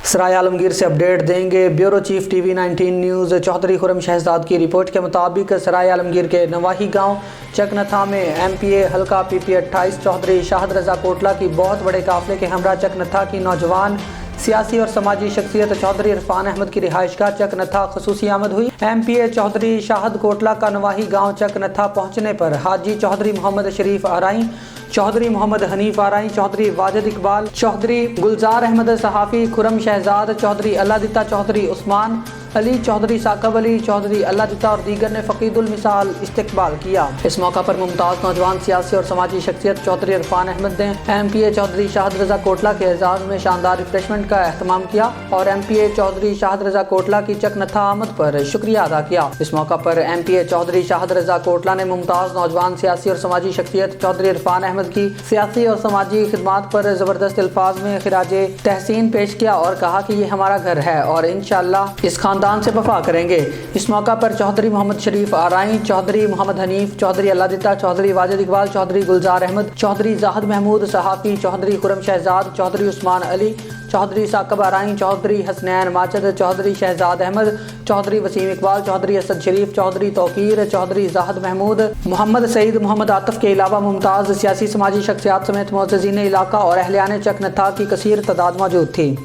سرائے عالمگیر سے اپڈیٹ دیں گے bureau chief T V 19 news. Chaudhry Khurram Shahzad کی رپورٹ کے مطابق سرائے عالمگیر کے نواحی گاؤں چکنتھا میں ایم پی اے حلقہ پی پی 28 چودھری شاہد رضا کوٹلہ کی بہت بڑے قافلے کے ہمراہ چکنتھا کی نوجوان سیاسی اور سماجی شخصیت چودھری عرفان احمد کی رہائش گاہ چکنتھا خصوصی آمد ہوئی۔ ایم پی اے چودھری شاہد کوٹلہ کا نواحی گاؤں چکنتھا پہنچنے پر حاجی چودھری محمد شریف آرائیں، چودھری محمد حنیف آرائیں، چودھری واجد اقبال، چودھری گلزار احمد صحافی، خرم شہزاد، چودھری اللہ دتا، چودھری عثمان علی، چودھری ثاقب علی، چودھری اللہ دتا اور دیگر نے فقید المثال استقبال کیا۔ اس موقع پر ممتاز نوجوان سیاسی اور سماجی شخصیت چودھری عرفان احمد نے ایم پی اے چودھری شاہد رضا کوٹلہ کے اعزاز میں شاندار ریفریشمنٹ کا اہتمام کیا اور ایم پی اے چودھری شاہد رضا کوٹلہ کی چکنتھا آمد پر شکریہ ادا کیا۔ اس موقع پر ایم پی اے چودھری شاہد رضا کوٹلہ نے ممتاز نوجوان سیاسی اور سماجی شخصیت چودھری عرفان احمد کی سیاسی اور سماجی خدمات پر زبردست الفاظ میں خراج تحسین پیش کیا اور کہا کہ یہ ہمارا گھر ہے اور انشاءاللہ اس خاندان سے وفا کریں گے۔ اس موقع پر چودھری محمد شریف آرائیں، چودھری محمد حنیف، چودھری اللہ دتا، چودھری واجد اقبال، چودھری گلزار احمد، چودھری زاہد محمود صحافی، چودھری خرم شہزاد، چودھری عثمان علی، چودھری ثاقب آرائیں، چودھری حسنین ماجد، چودھری شہزاد احمد، چودھری وسیم اقبال، چودھری اسد شریف، چودھری توقیر، چودھری زاہد محمود، محمد سعید، محمد عاطف کے علاوہ ممتاز سیاسی سماجی شخصیات سمیت معززین علاقہ اور اہلیان چکنتھا کی کثیر تعداد موجود تھی۔